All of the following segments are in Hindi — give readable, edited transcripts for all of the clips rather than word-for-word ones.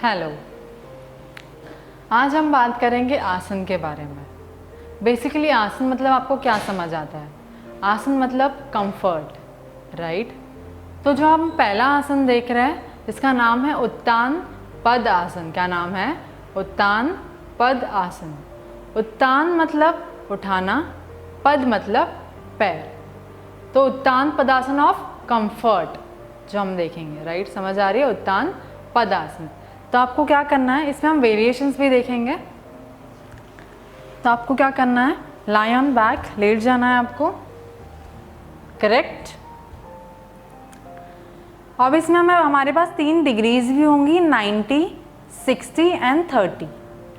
हेलो, आज हम बात करेंगे आसन के बारे में। बेसिकली आसन मतलब आपको क्या समझ आता है? आसन मतलब कंफर्ट, राइट? तो जो हम पहला आसन देख रहे हैं इसका नाम है उत्तान पद आसन। क्या नाम है? उत्तान पद आसन। उत्तान मतलब उठाना, पद मतलब पैर। तो उत्तान पदासन ऑफ कंफर्ट जो हम देखेंगे, राइट? समझ आ रही है? उत्तान पदासन। तो आपको क्या करना है, इसमें हम वेरिएशंस भी देखेंगे। तो आपको क्या करना है, लाई ऑन बैक, लेट जाना है आपको, करेक्ट। अब इसमें हमारे पास 3 डिग्रीज भी होंगी, 90, 60 एंड 30,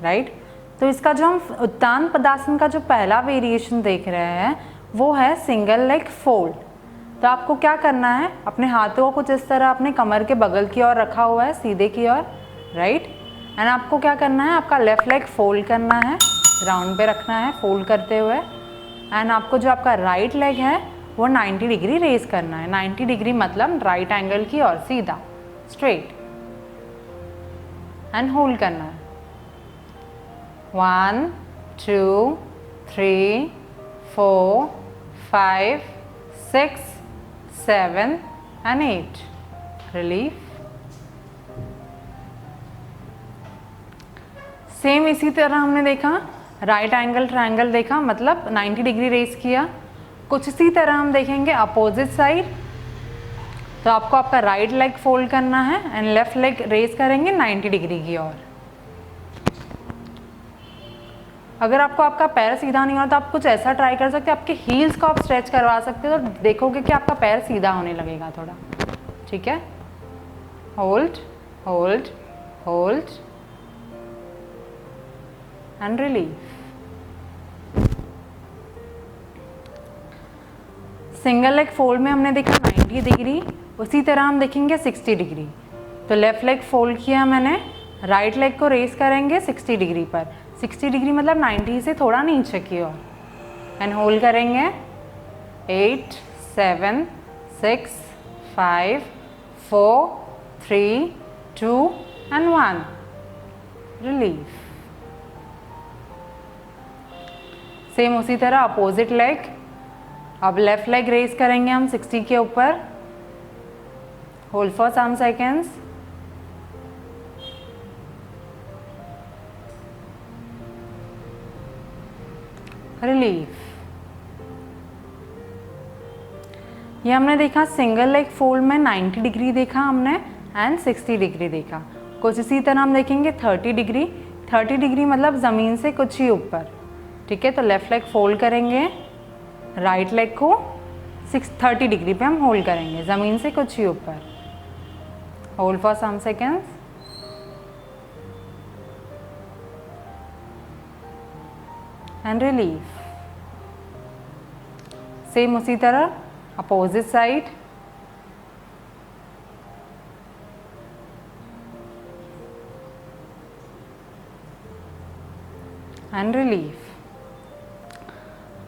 राइट? तो इसका जो हम उत्तान पदासन का जो पहला वेरिएशन देख रहे हैं वो है सिंगल लेग फोल्ड। तो आपको क्या करना है, अपने हाथों को कुछ इस तरह अपने कमर के बगल की ओर रखा हुआ है, सीधे की ओर, राइट? एंड आपको क्या करना है, आपका लेफ्ट लेग फोल्ड करना है, ग्राउंड पे रखना है फोल्ड करते हुए। एंड आपको जो आपका राइट लेग है वो 90 डिग्री रेज करना है। 90 डिग्री मतलब राइट एंगल की ओर, सीधा स्ट्रेट, एंड होल्ड करना है। 1 2 3 4 5 6 7 and 8, रिलीफ। सेम इसी तरह हमने देखा, राइट एंगल ट्रायंगल देखा, मतलब 90 डिग्री रेस किया। कुछ इसी तरह हम देखेंगे अपोजिट साइड। तो आपको आपका राइट लेग फोल्ड करना है एंड लेफ्ट लेग रेस करेंगे 90 डिग्री की ओर। अगर आपको आपका पैर सीधा नहीं हो तो आप कुछ ऐसा ट्राई कर सकते हैं, आपके हील्स को आप स्ट्रेच करवा सकते हो, तो देखोगे कि आपका पैर सीधा होने लगेगा थोड़ा, ठीक है? Hold hold hold and relief. Single leg fold में हमने देखा 90 डिग्री, उसी तरह हम देखेंगे 60 डिग्री। तो लेफ्ट लेग फोल्ड किया मैंने, राइट लेग को रेस करेंगे 60 डिग्री पर। 60 डिग्री मतलब 90 से थोड़ा नीचे की ओर, एंड होल्ड करेंगे 8 7 6 5 4 3 2 एंड 1, रिलीफ। सेम उसी तरह अपोजिट लेग। अब लेफ्ट लेग रेस करेंगे हम 60 के ऊपर, hold for some seconds, relief. ये हमने देखा सिंगल लेग फोल्ड में 90 डिग्री देखा हमने एंड 60 डिग्री देखा। कुछ इसी तरह हम देखेंगे 30 डिग्री। 30 डिग्री मतलब ज़मीन से कुछ ही ऊपर, ठीक है? तो लेफ्ट लेग फोल्ड करेंगे, राइट लेग को 30 डिग्री पे हम होल्ड करेंगे, ज़मीन से कुछ ही ऊपर, hold for some seconds, and relief. Same उसी तरह अपोजिट साइड। And relief.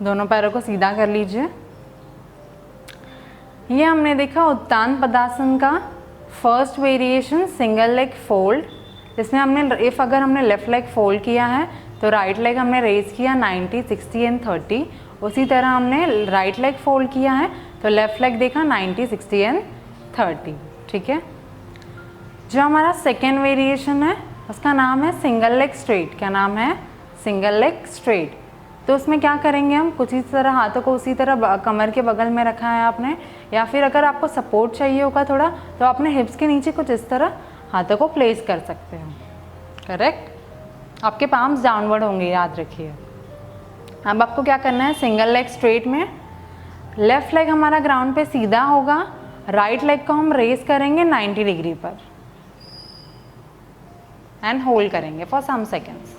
दोनों पैरों को सीधा कर लीजिए। ये हमने देखा उत्तान पदासन का first variation single leg fold, जिसमें हमने अगर हमने लेफ्ट लेग फोल्ड किया है तो राइट लेग हमने रेज किया 90 60 एंड 30। उसी तरह हमने राइट लेग फोल्ड किया है तो लेफ्ट लेग देखा 90 60 एंड 30, ठीक है? जो हमारा सेकेंड वेरिएशन है उसका नाम है सिंगल लेग स्ट्रेट। क्या नाम है? Single leg straight. तो उसमें क्या करेंगे हम, कुछ इस तरह हाथों को उसी तरह कमर के बगल में रखा है आपने, या फिर अगर आपको सपोर्ट चाहिए होगा थोड़ा तो आपने हिप्स के नीचे कुछ इस तरह हाथों को प्लेस कर सकते हो, करेक्ट? आपके पाम्स डाउनवर्ड होंगे, याद रखिए। अब आपको क्या करना है, सिंगल लेग स्ट्रेट में लेफ्ट लेग हमारा ग्राउंड पे सीधा होगा, राइट लेग को हम रेस करेंगे 90 डिग्री पर एंड होल्ड करेंगे for some seconds,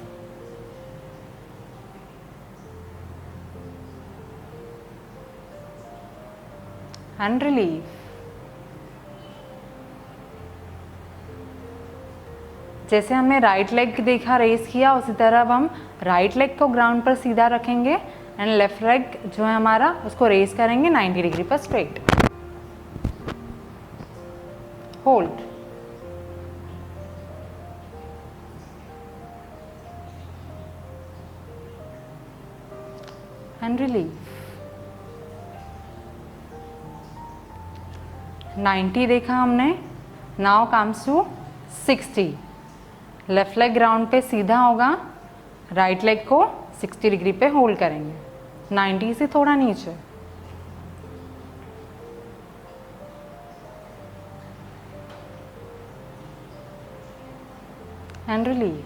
and relieve. जैसे हमने राइट लेग देखा रेस किया, उसी तरह अब हम राइट लेग को ग्राउंड पर सीधा रखेंगे एंड लेफ्ट लेग जो है हमारा उसको रेस करेंगे 90 डिग्री पर स्ट्रेट, होल्ड, एंड रिलीव। 90 देखा हमने, now comes to 60। Left leg ground पे सीधा होगा, राइट लेग को 60 डिग्री पे होल्ड करेंगे, 90 से थोड़ा नीचे। And relieve.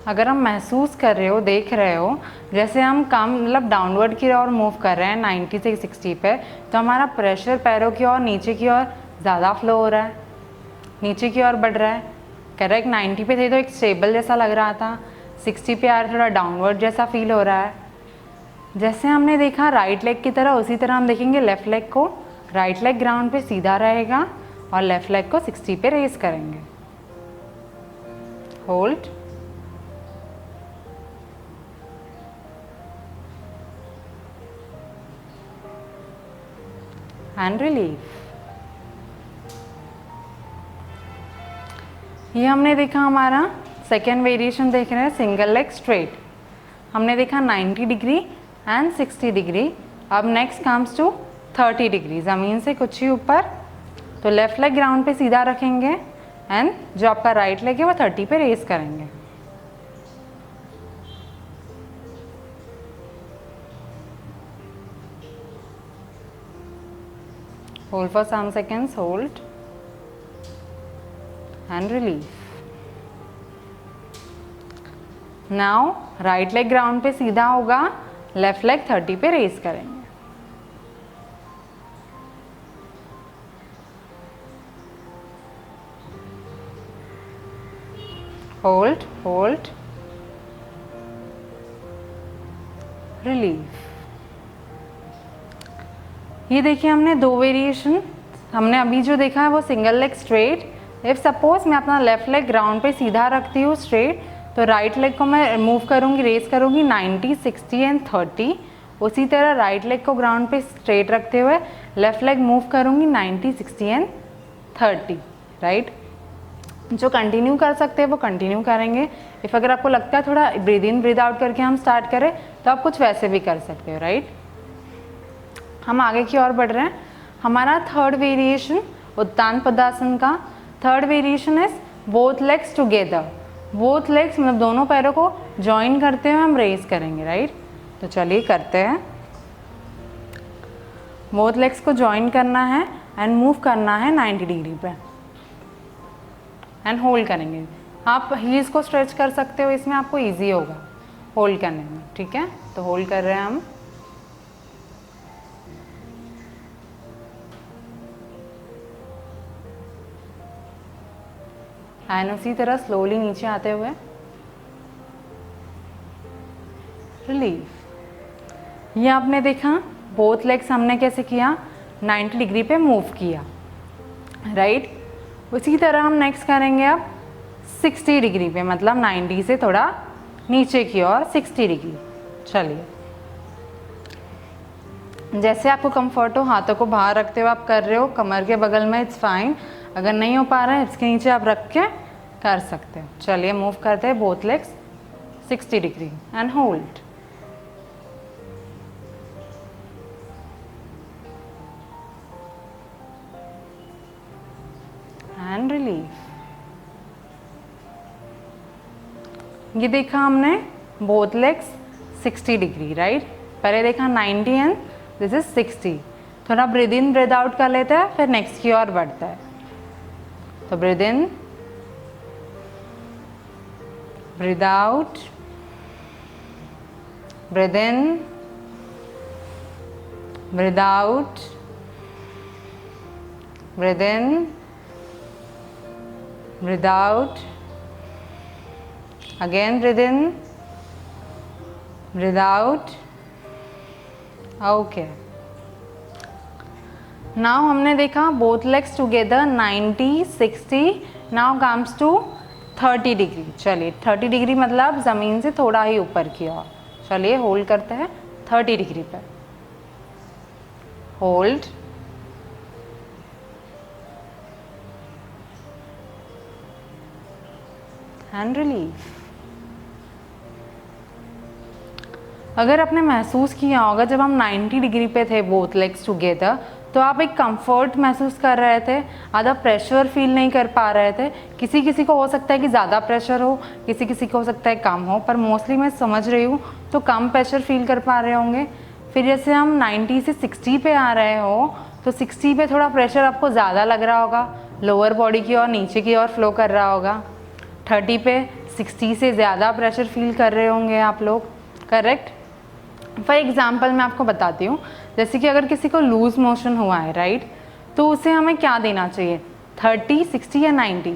अगर हम महसूस कर रहे हो, देख रहे हो, जैसे हम कम मतलब डाउनवर्ड की ओर मूव कर रहे हैं 90 से 60 पे, तो हमारा प्रेशर पैरों की ओर, नीचे की ओर ज़्यादा फ्लो हो रहा है, नीचे की ओर बढ़ रहा है। करेक्ट, 90 पे थे तो एक स्टेबल जैसा लग रहा था, 60 पे आ रहा थोड़ा डाउनवर्ड जैसा फील हो रहा है। जैसे हमने देखा राइट लेग की तरह, उसी तरह हम देखेंगे लेफ्ट लेग को। राइट लेग ग्राउंड पे सीधा रहेगा और लेफ्ट लेग को 60 पे रेस करेंगे। Hold and relieve. ये हमने देखा हमारा सेकेंड वेरिएशन देख रहे हैं, सिंगल लेग स्ट्रेट। हमने देखा 90 डिग्री एंड 60 डिग्री। अब नेक्स्ट कम्स टू 30 डिग्री, ज़मीन से कुछ ही ऊपर। तो लेफ्ट लेग ग्राउंड पे सीधा रखेंगे एंड जो आपका राइट लेग है वो 30 पे रेस करेंगे। Hold for some seconds, hold and relieve. Now right leg ground पे सीधा होगा, लेफ्ट लेग 30 पे रेस करेंगे। Hold hold relieve. ये देखिए हमने दो वेरिएशन, हमने अभी जो देखा है वो single leg straight. If suppose मैं अपना लेफ्ट लेग ग्राउंड पे सीधा रखती हूँ स्ट्रेट, तो राइट लेग को मैं मूव करूँगी, रेस करूँगी 90, 60 एंड 30। उसी तरह राइट लेग को ग्राउंड पे स्ट्रेट रखते हुए लेफ्ट लेग मूव करूँगी 90, 60 एंड 30, राइट। जो कंटिन्यू कर सकते हैं वो कंटिन्यू करेंगे। इफ़ अगर आपको लगता है थोड़ा ब्रीद इन ब्रीद आउट करके हम स्टार्ट करें, तो आप कुछ वैसे भी कर सकते हो, राइट। हम आगे की ओर बढ़ रहे हैं। हमारा थर्ड वेरिएशन उत्तान पदासन का third variation is both legs together. Both legs मतलब दोनों पैरों को ज्वाइन करते हुए हम रेस करेंगे, राइट। तो चलिए करते हैं। बोथ लेग्स को ज्वाइन करना है एंड मूव करना है 90 डिग्री पे एंड होल्ड करेंगे। आप हील्स को स्ट्रेच कर सकते हो, इसमें आपको इजी होगा होल्ड करने में, ठीक है। तो होल्ड कर रहे हैं हम। एंड उसी तरह स्लोली नीचे आते हुए रिलीव। ये आपने देखा बोथ लेग्स हमने कैसे किया, 90 डिग्री पे मूव किया, राइट। उसी तरह हम नेक्स्ट करेंगे अब 60 डिग्री पे, मतलब 90 से थोड़ा नीचे की ओर 60 डिग्री। चलिए, जैसे आपको कंफर्ट हो, हाथों को बाहर रखते हुए आप कर रहे हो, कमर के बगल में, इट्स फाइन। अगर नहीं हो पा रहा है इसके नीचे आप रख के कर सकते हो। चलिए मूव करते हैं both legs 60 degree and hold and relieve. ये देखा हमने बोथ लेग्स 60 डिग्री, राइट। पहले देखा 90 एंड दिस इज 60। थोड़ा ब्रीद इन ब्रीद आउट कर लेते हैं, फिर नेक्स्ट की ओर बढ़ता है। तो breathe in, breathe out, breathe in, breathe out, breathe in, breathe out, again breathe in, breathe out. Okay, now हमने देखा both legs together 90, 60, now comes to 30 degree. चलिए 30 डिग्री मतलब ज़मीन से थोड़ा ही ऊपर की ओर। चलिए होल्ड करते हैं 30 डिग्री पर। Hold and relieve. अगर आपने महसूस किया होगा जब हम 90 डिग्री पे थे बोथ लेग्स टुगेदर, तो आप एक कंफर्ट महसूस कर रहे थे, ज़्यादा प्रेशर फील नहीं कर पा रहे थे। किसी किसी को हो सकता है कि ज़्यादा प्रेशर हो, किसी किसी को हो सकता है कम हो, पर मोस्टली मैं समझ रही हूँ तो कम प्रेशर फील कर पा रहे होंगे। फिर जैसे हम 90 से 60 पे आ रहे हो तो 60 पे थोड़ा प्रेशर आपको ज़्यादा लग रहा होगा, लोअर बॉडी की ओर नीचे की ओर फ्लो कर रहा होगा। 30 पे 60 से ज़्यादा प्रेशर फील कर रहे होंगे आप लोग, करेक्ट। फॉर एग्जाम्पल मैं आपको बताती हूँ, जैसे कि अगर किसी को लूज मोशन हुआ है, राइट, तो उसे हमें क्या देना चाहिए, 30, 60 या 90?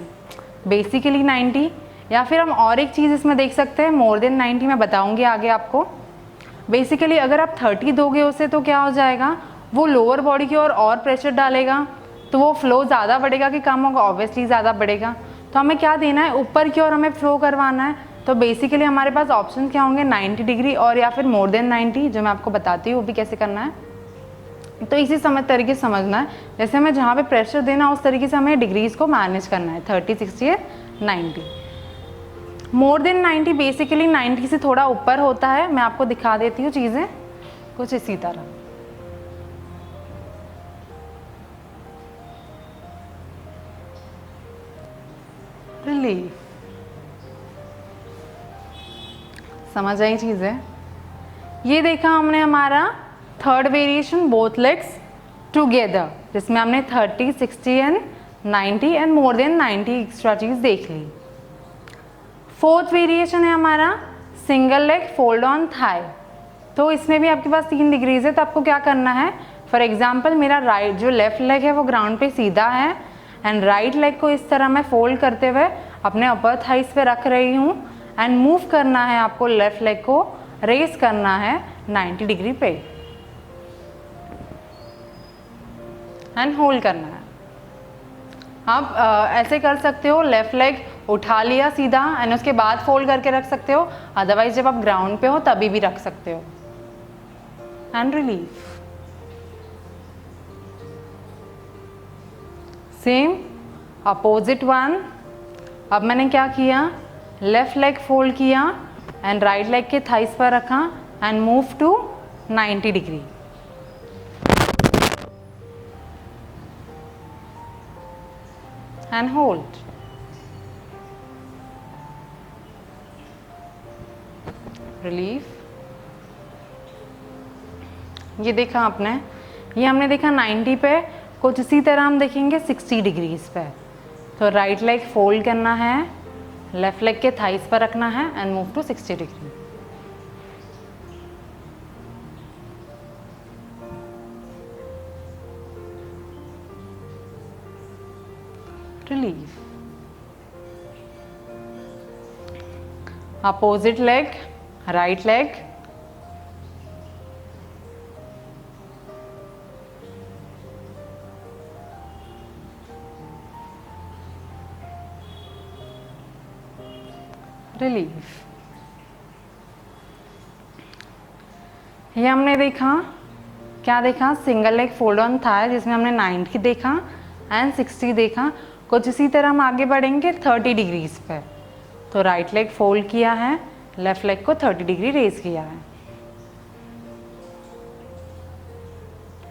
बेसिकली 90, या फिर हम और एक चीज़ इसमें देख सकते हैं, मोर देन 90, मैं बताऊँगी आगे आपको। बेसिकली अगर आप 30 दोगे उसे तो क्या हो जाएगा, वो लोअर बॉडी की ओर और प्रेशर डालेगा, तो वो फ्लो ज़्यादा बढ़ेगा कि कम होगा, ऑब्वियसली ज़्यादा बढ़ेगा। तो हमें क्या देना है, ऊपर की ओर हमें फ्लो करवाना है। तो बेसिकली हमारे पास ऑप्शन क्या होंगे, 90 डिग्री और या फिर मोर देन 90, जो मैं आपको बताती हूँ वो भी कैसे करना है। तो इसी तरीके से समझना है, जैसे हमें जहाँ पे प्रेशर देना उस तरीके से हमें डिग्रीज को मैनेज करना है, 30, 60 या 90। मोर देन 90 बेसिकली 90 से थोड़ा ऊपर होता है। मैं आपको दिखा देती हूँ चीज़ें कुछ इसी तरह। रिलीफ, समझ आई चीज़ें। ये देखा हमने हमारा third variation both legs together, जिसमें हमने 30, 60 and 90 and more than 90 extra चीज़ देख ली। फोर्थ वेरिएशन है हमारा single leg fold on thigh. तो इसमें भी आपके पास 3 डिग्रीज है, तो आपको क्या करना है, फॉर एग्जाम्पल मेरा राइट जो लेफ्ट लेग है वो ग्राउंड पे सीधा है एंड राइट लेग को इस तरह मैं फोल्ड करते हुए अपने अपर थाइस पे रख रही हूँ एंड मूव करना है आपको, लेफ्ट लेग को रेस करना है 90 डिग्री पे एंड होल्ड करना है। आप ऐसे कर सकते हो, लेफ्ट लेग उठा लिया सीधा एंड उसके बाद फोल्ड करके रख सकते हो, अदरवाइज जब आप ग्राउंड पे हो तभी भी रख सकते हो and relief. Same opposite one. अब मैंने क्या किया, लेफ्ट लेग फोल्ड किया एंड राइट लेग के थाइस पर रखा and move to 90 degree and hold, relief. ये देखा आपने, ये हमने देखा 90 पे, कुछ इसी तरह हम देखेंगे 60 डिग्रीज पे। तो राइट लेग फोल्ड करना है, लेफ्ट लेग के थाइस पर रखना है and move to 60 degree. Relief. Opposite leg, right leg, relief. ये हमने देखा, क्या देखा, single leg fold on thigh, जिसमें हमने 90 देखा एंड 60 देखा। कुछ इसी तरह हम आगे बढ़ेंगे 30 डिग्रीज पे। तो राइट लेग फोल्ड किया है, लेफ्ट लेग को 30 डिग्री रेज किया है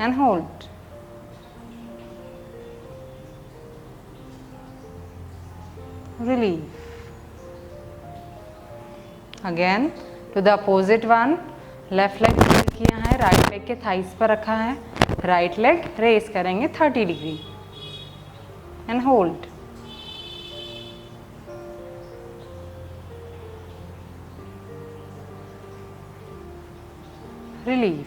and hold, relief. Again to the opposite one, left leg fold किया है, राइट लेग के थाइस पर रखा है, राइट लेग रेस करेंगे 30 डिग्री एंड होल्ड, रिलीफ।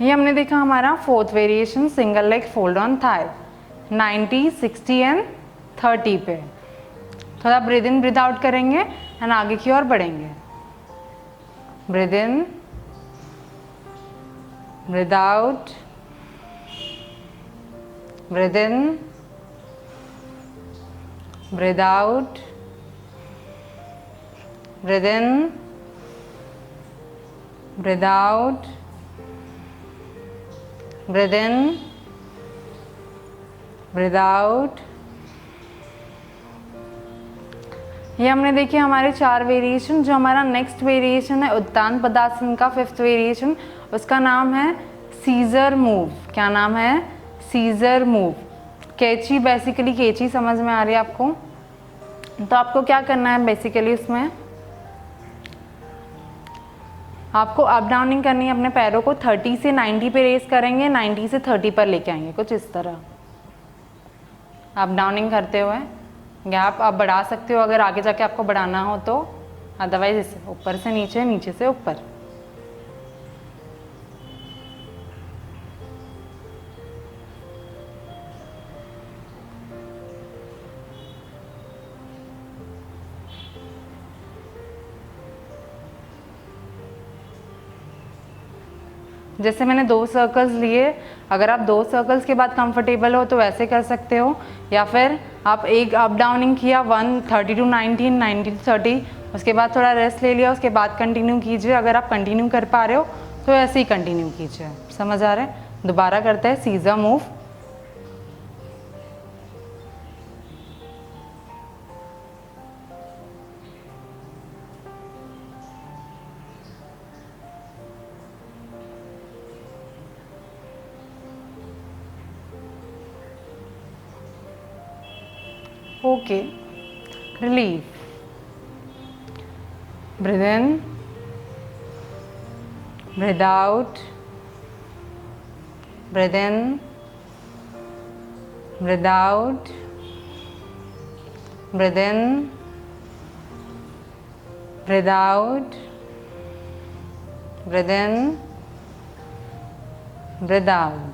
ये हमने देखा हमारा fourth variation single leg fold on thigh, 90, 60 and 30 पे। थोड़ा ब्रीद इन ब्रीद आउट करेंगे एंड आगे की ओर बढ़ेंगे। Breathe in, breathe out, breathe in, breathe out, breathe in, breathe out, breathe in, breathe out. ये हमने देखी हमारे 4 वेरिएशन। जो हमारा नेक्स्ट वेरिएशन है उत्तान पदासन का 5th वेरिएशन, उसका नाम है सीजर मूव। क्या नाम है? Scissor move. कैची, बेसिकली कैची समझ में आ रही है आपको? तो आपको क्या करना है बेसिकली, उसमें आपको अप डाउनिंग करनी है। अपने पैरों को 30 से 90 पे रेस करेंगे, 90 से 30 पर लेके आएंगे, कुछ इस तरह अप डाउनिंग करते हुए। गैप आप बढ़ा सकते हो अगर आगे जाके आपको बढ़ाना हो तो, अदरवाइज इसे ऊपर से नीचे, नीचे से ऊपर। जैसे मैंने 2 सर्कल्स लिए, अगर आप 2 सर्कल्स के बाद कंफर्टेबल हो तो वैसे कर सकते हो, या फिर आप एक अप डाउनिंग किया 130 to 19, 90 to 30, उसके बाद थोड़ा रेस्ट ले लिया, उसके बाद कंटिन्यू कीजिए। अगर आप कंटिन्यू कर पा रहे हो तो ऐसे ही कंटिन्यू कीजिए। समझ आ रहा है? दोबारा करते हैं scissor move. Okay, relieve. Breathe in, breathe out, breathe in, breathe out, breathe in, breathe out, breathe in, breathe out।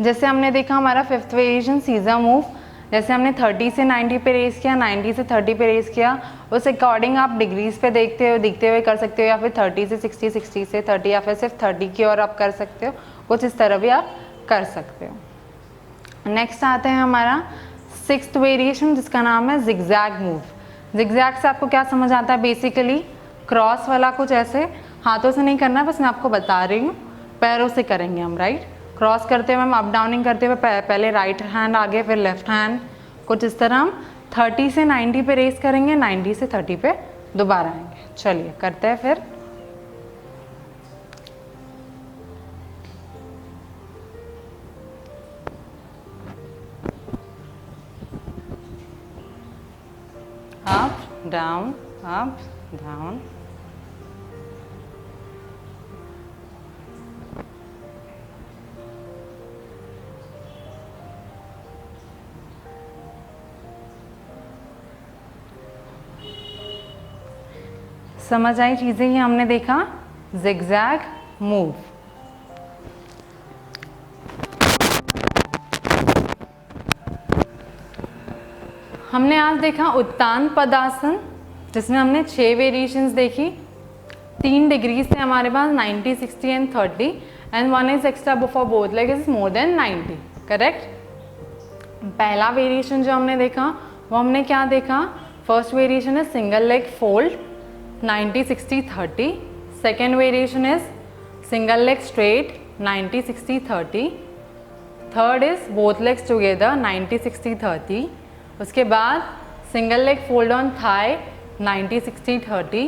जैसे हमने देखा हमारा 5th वेरिएशन सीजर मूव, जैसे हमने 30 से 90 पे रेस किया, 90 से 30 पे रेस किया, उस अकॉर्डिंग आप डिग्रीज पे देखते हुए कर सकते हो, या फिर 30 से 60, 60 से 30, या फिर सिर्फ 30 की और आप कर सकते हो, कुछ इस तरह भी आप कर सकते हो। नेक्स्ट आता है हमारा 6th वेरिएशन, जिसका नाम है जिगजैग मूव। जिगजैग से आपको क्या समझ आता है? बेसिकली क्रॉस वाला कुछ ऐसे हाथों से नहीं करना, बस मैं आपको बता रही हूँ, पैरों से करेंगे हम। राइट, क्रॉस करते हुए हम अप डाउनिंग करते हुए पहले राइट हैंड आगे, फिर लेफ्ट हैंड, कुछ इस तरह हम 30 से 90 पे रेस करेंगे, 90 से 30 पे दोबारा आएंगे। चलिए करते हैं फिर। अप डाउन, अप डाउन, समझ आई चीज़ें? ये हमने देखा जिगजैग मूव। हमने आज देखा उत्तान पदासन, जिसमें हमने 6 वेरिएशंस देखी। 3 डिग्रीज थे हमारे पास, 90, 60 and 30, and 1 is extra for both leg is more than 90। Correct. पहला वेरिएशन जो हमने देखा वो हमने क्या देखा? फर्स्ट वेरिएशन है single leg fold, 90, 60, 30. Second variation is single leg straight, 90, 60, 30. Third is both legs together, 90, 60, 30. उसके बाद single leg fold on thigh, 90, 60, 30.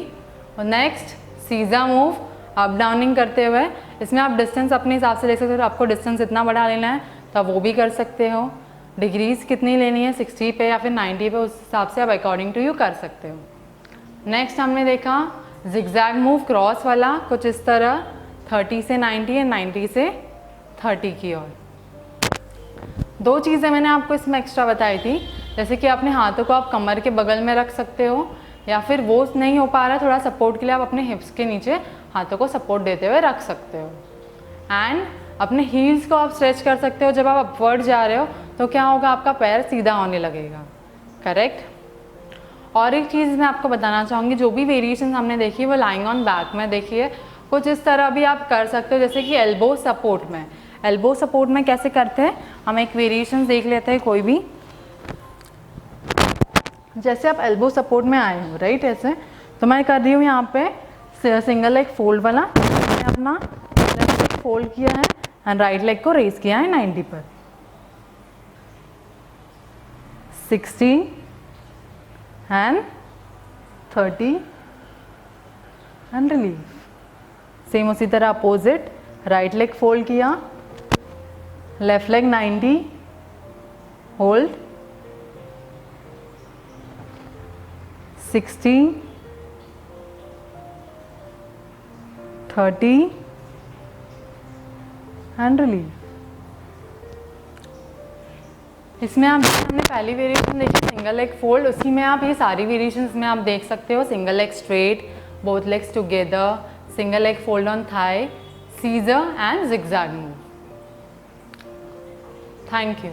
और next सीजा मूव, अप डाउनिंग करते हुए। इसमें आप डिस्टेंस अपने हिसाब से ले सकते हो, आपको डिस्टेंस इतना बड़ा लेना है तो आप वो भी कर सकते हो। डिग्रीज कितनी लेनी है, 60 पे या फिर 90 पे, उस हिसाब से आप अकॉर्डिंग टू यू कर सकते हो। नेक्स्ट हमने देखा जिगजैग मूव, क्रॉस वाला, कुछ इस तरह 30 से 90 या 90 से 30 की ओर। 2 चीज़ें मैंने आपको इसमें एक्स्ट्रा बताई थी, जैसे कि अपने हाथों को आप कमर के बगल में रख सकते हो, या फिर वो नहीं हो पा रहा है थोड़ा सपोर्ट के लिए आप अपने हिप्स के नीचे हाथों को सपोर्ट देते हुए रख सकते हो। एंड अपने हील्स को आप स्ट्रेच कर सकते हो। जब आप अपवर्ड जा रहे हो तो क्या होगा, आपका पैर सीधा होने लगेगा। करेक्ट। और एक चीज़ मैं आपको बताना चाहूँगी, जो भी वेरिएशन हमने देखी वो लाइंग ऑन बैक में देखिए, कुछ इस तरह भी आप कर सकते हो, जैसे कि एल्बो सपोर्ट में। एल्बो सपोर्ट में कैसे करते हैं, हम एक वेरिएशन देख लेते हैं कोई भी। जैसे आप एल्बो सपोर्ट में आए हो, राइट, ऐसे तो मैं कर रही हूँ यहाँ पे सिंगल लेग फोल्ड वाला, मैंने अपना लेफ्ट लेग फोल्ड किया है एंड राइट लेग को रेस किया है 90 पर। 60, एंड 30 एंड रिलीव। सेम उसी तरह अपोजिट, राइट लेग फोल्ड किया, left leg 90, hold, 60, 30 and relieve. इसमें आप हमने पहली वेरिएशन देखी सिंगल लेग फोल्ड, उसी में आप ये सारी वेरिएशंस में आप देख सकते हो। Single leg straight, both legs together, single leg fold on thigh, scissor and zigzag move. Thank you.